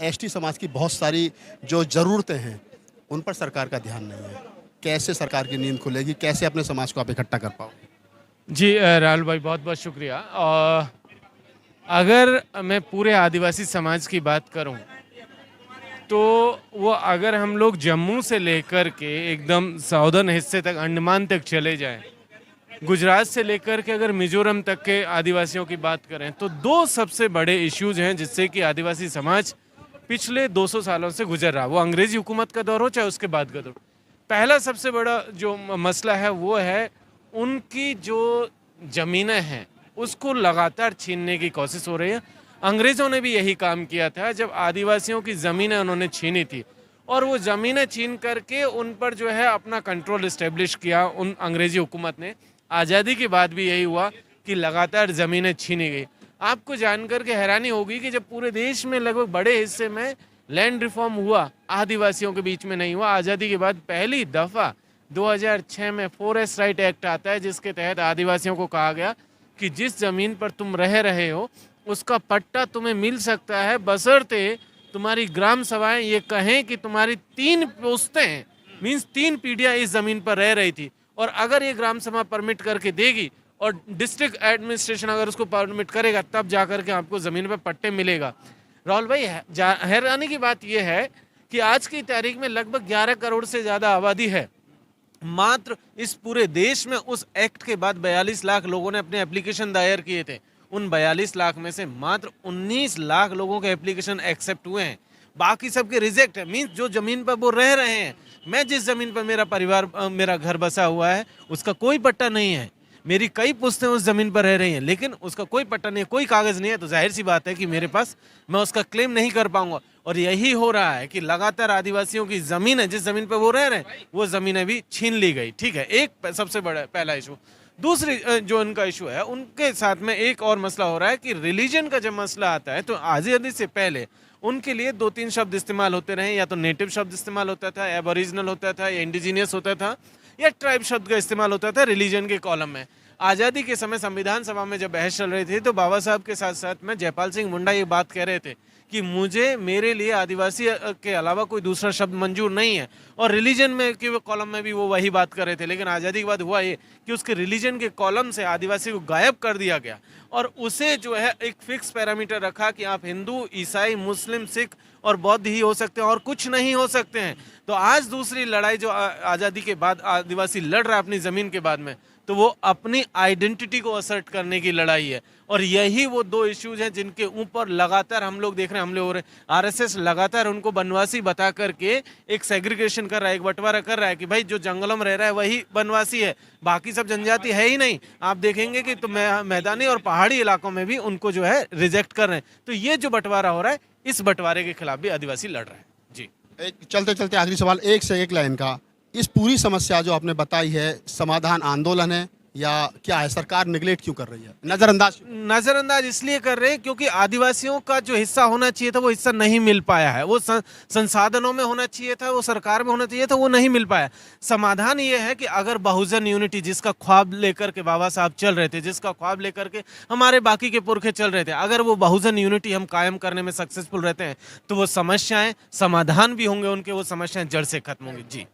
ST समाज की बहुत सारी जो ज़रूरतें हैं, उन पर सरकार का ध्यान नहीं है। कैसे सरकार की नींद खुलेगी? कैसे अपने समाज को आप इकट्ठा कर पाओगे? जी राहुल भाई बहुत बहुत शुक्रिया। अगर मैं पूरे आदिवासी समाज की बात करूं तो वो अगर हम लोग जम्मू से लेकर के एकदम साउदर्न हिस्से तक अंडमान तक चले जाएं, गुजरात से लेकर के अगर मिजोरम तक के आदिवासियों की बात करें तो दो सबसे बड़े इश्यूज हैं जिससे कि आदिवासी समाज पिछले 200 सालों से गुजर रहा, वो अंग्रेजी हुकूमत का दौर हो चाहे उसके बाद का दौर। पहला सबसे बड़ा जो मसला है वो है उनकी जो ज़मीनें हैं उसको लगातार छीनने की कोशिश हो रही है। अंग्रेज़ों ने भी यही काम किया था जब आदिवासियों की ज़मीनें उन्होंने छीनी थी, और वो ज़मीनें छीन करके उन पर जो है अपना कंट्रोल इस्टेब्लिश किया उन अंग्रेज़ी हुकूमत ने। आज़ादी के बाद भी यही हुआ कि लगातार ज़मीनें छीनी गई। आपको जानकर के हैरानी होगी कि जब पूरे देश में लगभग बड़े हिस्से में लैंड रिफॉर्म हुआ, आदिवासियों के बीच में नहीं हुआ। आज़ादी के बाद पहली दफ़ा 2006 में फॉरेस्ट राइट एक्ट आता है जिसके तहत आदिवासियों को कहा गया कि जिस ज़मीन पर तुम रह रहे हो उसका पट्टा तुम्हें मिल सकता है बशर्ते तुम्हारी ग्राम सभाएं ये कहें कि तुम्हारी 3 पुश्तें मीन्स 3 पीढ़ियां इस ज़मीन पर रह रही थी, और अगर ये ग्राम सभा परमिट करके देगी और डिस्ट्रिक्ट एडमिनिस्ट्रेशन अगर उसको परमिट करेगा तब जा करके आपको ज़मीन पर पट्टे मिलेगा। राहुल भाई हैरानी की बात यह है कि आज की तारीख में लगभग 11 करोड़ से ज़्यादा आबादी है। मात्र इस पूरे देश में उस एक्ट के बाद 42 लाख लोगों ने अपने एप्लीकेशन दायर किए थे। उन 42 लाख में से मात्र 19 लाख लोगों के एप्लीकेशन एक्सेप्ट हुए हैं, बाकी सबके रिजेक्ट है। मीन्स जो ज़मीन पर वो रह रहे हैं, मैं जिस ज़मीन पर मेरा परिवार मेरा घर बसा हुआ है उसका कोई पट्टा नहीं है, मेरी कई पुश्तें उस ज़मीन पर रह रही हैं लेकिन उसका कोई पट्टा नहीं है, कोई कागज़ नहीं है, तो जाहिर सी बात है कि मेरे पास मैं उसका क्लेम नहीं कर पाऊंगा। और यही हो रहा है कि लगातार आदिवासियों की ज़मीन है, जिस ज़मीन पर वो रह रहे हैं वो ज़मीनें भी छीन ली गई। ठीक है, एक सबसे बड़ा पहला इशू। दूसरी जो उनका इशू है उनके साथ में एक और मसला हो रहा है कि रिलीजन का जब मसला आता है तो आज़ादी से पहले उनके लिए 2-3 शब्द इस्तेमाल होते रहे, या तो नेटिव शब्द इस्तेमाल होता था, एबोरिजिनल होता था, या इंडिजीनियस होता था, या ट्राइब शब्द का इस्तेमाल होता था रिलीजन के कॉलम में। आज़ादी के समय संविधान सभा में जब बहस चल रही थी तो बाबा साहब के साथ साथ में जयपाल सिंह मुंडा ये बात कह रहे थे कि मेरे लिए आदिवासी के अलावा कोई दूसरा शब्द मंजूर नहीं है, और रिलीजन में के कॉलम में भी वो वही बात कर रहे थे। लेकिन आज़ादी के बाद हुआ ये कि उसके रिलीजन के कॉलम से आदिवासी को गायब कर दिया गया और उसे जो है एक फिक्स पैरामीटर रखा कि आप हिंदू, ईसाई, मुस्लिम, सिख और बौद्ध ही हो सकते हैं और कुछ नहीं हो सकते हैं। तो आज दूसरी लड़ाई जो आज़ादी के बाद आदिवासी लड़ रहा है अपनी ज़मीन के बाद में, तो वो अपनी आइडेंटिटी को असर्ट करने की लड़ाई है। और यही वो दो इश्यूज हैं जिनके ऊपर लगातार हम लोग देख रहे हैं हमले हो रहे हैं। आरएसएस लगातार उनको बनवासी बता करके एक सेग्रीगेशन कर रहा है, एक बंटवारा कर रहा है कि भाई जो जंगलों में रह रहा है वही बनवासी है, बाकी सब जनजाति है ही नहीं। आप देखेंगे कि तो मैदानी और पहाड़ी इलाकों में भी उनको जो है रिजेक्ट कर रहे हैं। तो ये जो बंटवारा हो रहा है, इस बंटवारे के खिलाफ भी आदिवासी लड़ रहे हैं। जी, एक चलते चलते आखिरी सवाल, एक से एक लाइन का। इस पूरी समस्या जो आपने बताई है, समाधान आंदोलन है या क्या है? सरकार निगलेक्ट क्यों कर रही है, नजरअंदाज इसलिए कर रहे हैं क्योंकि आदिवासियों का जो हिस्सा होना चाहिए था वो हिस्सा नहीं मिल पाया है। वो संसाधनों में होना चाहिए था, वो सरकार में होना चाहिए था, वो नहीं मिल पाया। समाधान ये है कि अगर बहुजन यूनिटी जिसका ख्वाब लेकर के बाबा साहब चल रहे थे, जिसका ख्वाब लेकर के हमारे बाकी के पुरखे चल रहे थे, अगर वो बहुजन यूनिटी हम कायम करने में सक्सेसफुल रहते हैं तो वो समस्याएं समाधान भी होंगे उनके, वो समस्याएं जड़ से खत्म होंगी। जी।